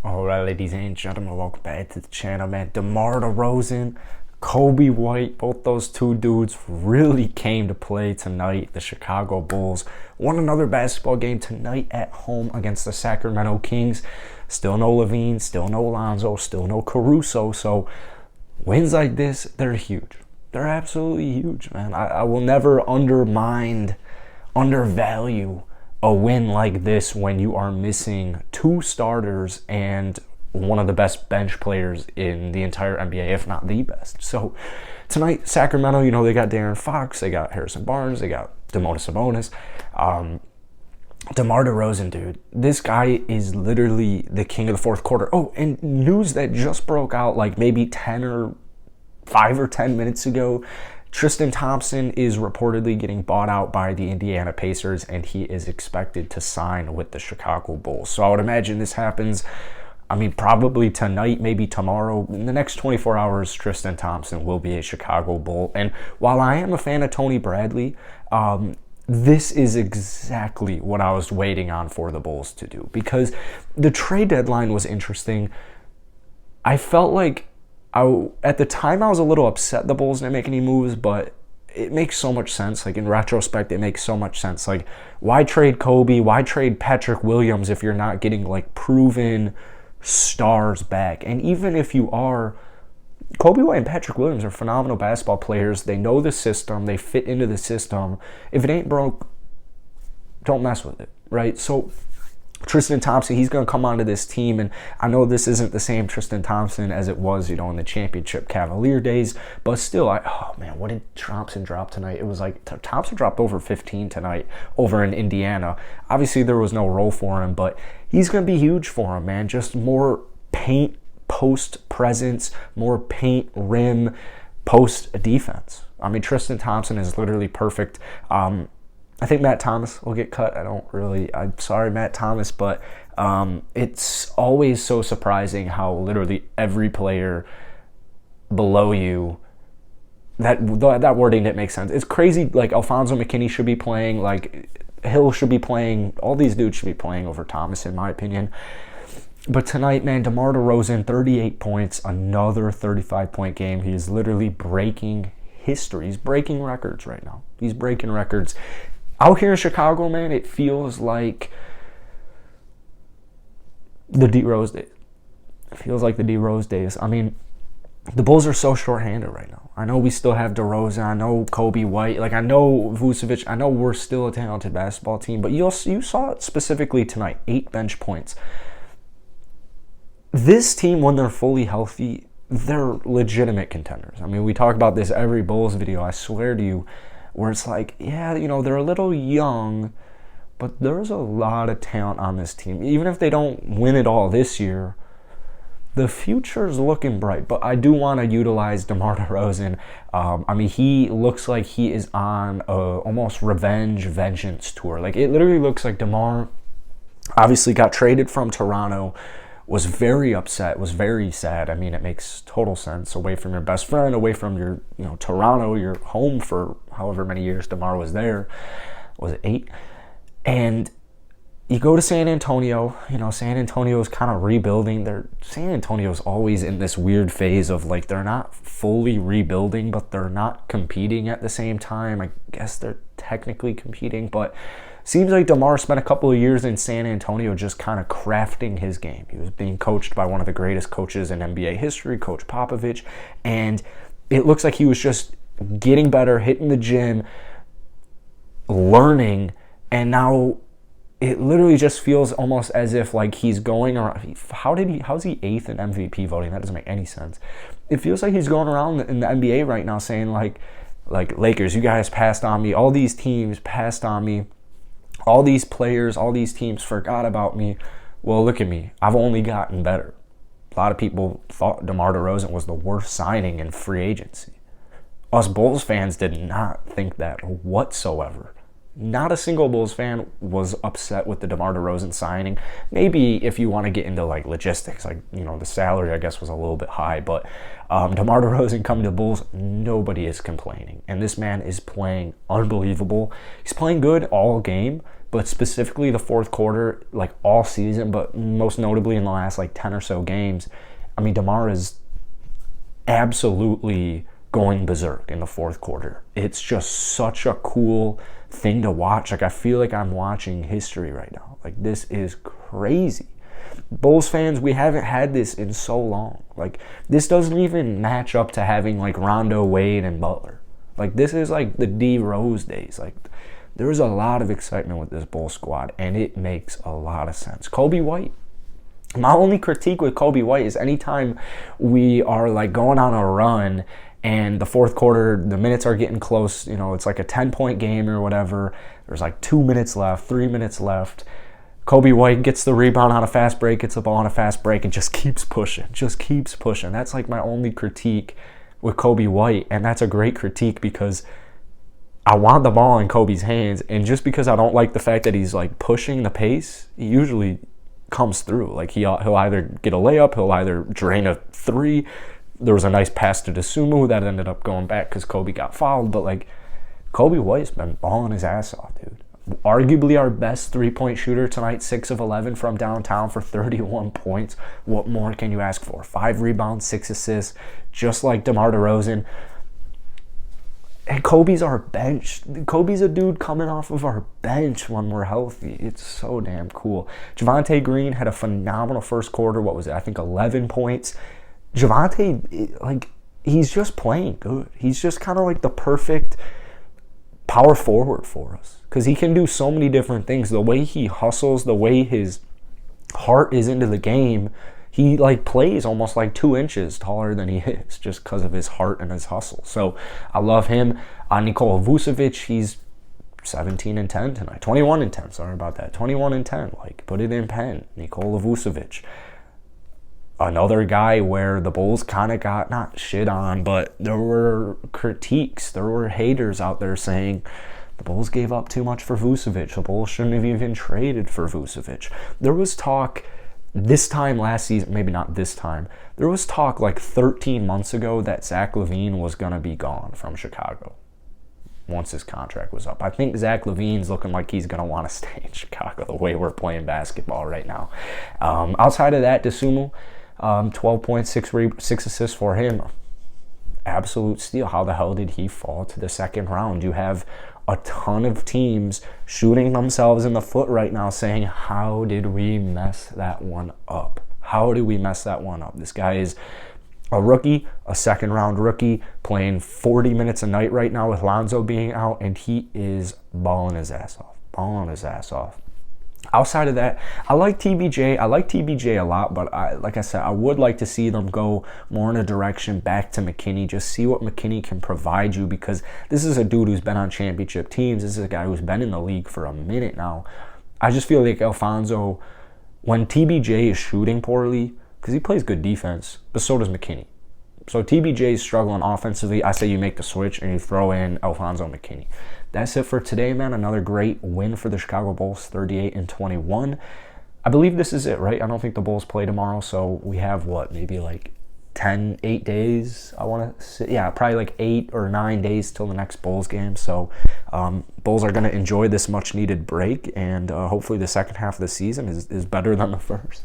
All right, ladies and gentlemen, welcome back to the channel, man. Demar DeRozan, Kobe White, both those two dudes really came to play tonight. The Chicago Bulls won another basketball game tonight at home against the Sacramento Kings. Still no Levine, still no Lonzo, still no Caruso. So wins like this, they're huge. They're absolutely huge, man. I will never undervalue a win like this when you are missing two starters and one of the best bench players in the entire NBA, if not the best. So tonight, Sacramento, they got De'Aaron Fox, they got Harrison Barnes, they got Domantas Sabonis. DeMar DeRozan, dude, this guy is literally the king of the fourth quarter. Oh, and news that just broke out like maybe 5 or 10 minutes ago. Tristan Thompson is reportedly getting bought out by the Indiana Pacers, and he is expected to sign with the Chicago Bulls. So I would imagine this happens, probably tonight, maybe tomorrow. In the next 24 hours, Tristan Thompson will be a Chicago Bull. And while I am a fan of Tony Bradley, this is exactly what I was waiting on for the Bulls to do. Because the trade deadline was interesting. I felt like at the time, I was a little upset the Bulls didn't make any moves, but it makes so much sense. Like, in retrospect, it makes so much sense. Like, why trade Kobe? Why trade Patrick Williams if you're not getting, like, proven stars back? And even if you are, Kobe White and Patrick Williams are phenomenal basketball players. They know the system. They fit into the system. If it ain't broke, don't mess with it, right? So Tristan Thompson, he's going to come onto this team, and I know this isn't the same Tristan Thompson as it was, in the championship Cavalier days, but still, what did Thompson drop tonight? It was like Thompson dropped over 15 tonight over in Indiana. Obviously, there was no role for him, but he's going to be huge for him, man. Just more paint post presence, more paint rim post defense. Tristan Thompson is literally perfect. I think Matt Thomas will get cut. I'm sorry, Matt Thomas, but it's always so surprising how literally every player below you, that wording didn't make sense. It's crazy. Like, Alfonso McKinney should be playing, like Hill should be playing, all these dudes should be playing over Thomas, in my opinion. But tonight, man, DeMar DeRozan, 38 points, another 35-point game. He is literally breaking history. He's breaking records right now. He's breaking records. Out here in Chicago, man, it feels like the D-Rose days. It feels like the D-Rose days. The Bulls are so short-handed right now. I know we still have DeRozan. I know Kobe White. I know Vucevic. I know we're still a talented basketball team. But you saw it specifically tonight, 8 bench points. This team, when they're fully healthy, they're legitimate contenders. We talk about this every Bulls video, I swear to you, where it's like, yeah, they're a little young, but there's a lot of talent on this team. Even if they don't win it all this year, the future's looking bright. But I do want to utilize DeMar DeRozan. He looks like he is on a almost vengeance tour. Like, it literally looks like DeMar obviously got traded from Toronto, was very upset, was very sad. It makes total sense. Away from your best friend, away from your, Toronto, your home for however many years DeMar was there. Was it 8? And you go to San Antonio. San Antonio's kind of rebuilding. San Antonio's always in this weird phase of, like, they're not fully rebuilding, but they're not competing at the same time. I guess they're technically competing, but seems like DeMar spent a couple of years in San Antonio just kind of crafting his game. He was being coached by one of the greatest coaches in NBA history, Coach Popovich, and it looks like he was just getting better, hitting the gym, learning, and now it literally just feels almost as if, like, he's going around. How's he 8th in MVP voting? That doesn't make any sense. It feels like he's going around in the NBA right now saying, like Lakers, you guys passed on me. All these teams passed on me. All these players, all these teams forgot about me. Well, look at me. I've only gotten better. A lot of people thought DeMar DeRozan was the worst signing in free agency. Us Bulls fans did not think that whatsoever. Not a single Bulls fan was upset with the DeMar DeRozan signing. Maybe if you want to get into like logistics, like, you know, the salary I guess was a little bit high, but DeMar DeRozan coming to the Bulls, nobody is complaining. And this man is playing unbelievable. He's playing good all game, but specifically the fourth quarter, like all season, but most notably in the last like 10 or so games. I mean, DeMar is absolutely going berserk in the fourth quarter. It's just such a cool thing to watch. Like, I feel like I'm watching history right now. Like, this is crazy. Bulls fans, we haven't had this in so long. Like, this doesn't even match up to having like Rondo, Wade, and Butler. Like, this is like the D Rose days. Like, there is a lot of excitement with this Bulls squad, and it makes a lot of sense. Kobe White. My only critique with Kobe White is anytime we are like going on a run and the fourth quarter, the minutes are getting close, you know, it's like a 10-point game or whatever. There's like 2 minutes left, 3 minutes left. Kobe White gets the rebound on a fast break, gets the ball on a fast break, and just keeps pushing, That's like my only critique with Kobe White, and that's a great critique because I want the ball in Kobe's hands, and just because I don't like the fact that he's like pushing the pace, he usually comes through. Like, he'll either get a layup, he'll either drain a three. There was a nice pass to DeSumo that ended up going back because Kobe got fouled. But, like, Kobe White's been balling his ass off, dude. Arguably our best three-point shooter tonight, 6 of 11 from downtown for 31 points. What more can you ask for? 5 rebounds, 6 assists, just like DeMar DeRozan. And Kobe's our bench. Kobe's a dude coming off of our bench when we're healthy. It's so damn cool. Javonte Green had a phenomenal first quarter. What was it? I think 11 points. Javonte, like, he's just playing good. He's just kind of like the perfect power forward for us because he can do so many different things. The way he hustles, the way his heart is into the game, he like plays almost like 2 inches taller than he is just because of his heart and his hustle. So I love him. Nikola Vucevic, he's 17 and 10 tonight. 21 and 10, sorry about that. 21 and 10, like, put it in pen. Nikola Vucevic. Another guy where the Bulls kind of got, not shit on, but there were critiques. There were haters out there saying the Bulls gave up too much for Vucevic. The Bulls shouldn't have even traded for Vucevic. There was talk this time last season, maybe not this time, there was talk like 13 months ago that Zach LaVine was going to be gone from Chicago once his contract was up. I think Zach LaVine's looking like he's going to want to stay in Chicago the way we're playing basketball right now. Outside of that, DeSumo, 12 points, 6 assists for him. Absolute steal. How the hell did he fall to the second round? You have a ton of teams shooting themselves in the foot right now saying, how did we mess that one up? How did we mess that one up? This guy is a rookie, a second-round rookie, playing 40 minutes a night right now with Lonzo being out, and he is balling his ass off. Outside of that, I like TBJ. I like TBJ a lot, but like I said, I would like to see them go more in a direction back to McKinney. Just see what McKinney can provide you, because this is a dude who's been on championship teams. This is a guy who's been in the league for a minute now. I just feel like Alfonso, when TBJ is shooting poorly, because he plays good defense, but so does McKinney. So TBJ is struggling offensively. I say you make the switch and you throw in Alfonso McKinney. That's it for today, man. Another great win for the Chicago Bulls, 38-21. I believe this is it, right? I don't think the Bulls play tomorrow, so we have, maybe like 8 days, I want to say. Yeah, probably like 8 or 9 days till the next Bulls game. So Bulls are going to enjoy this much-needed break, and hopefully the second half of the season is better than the first.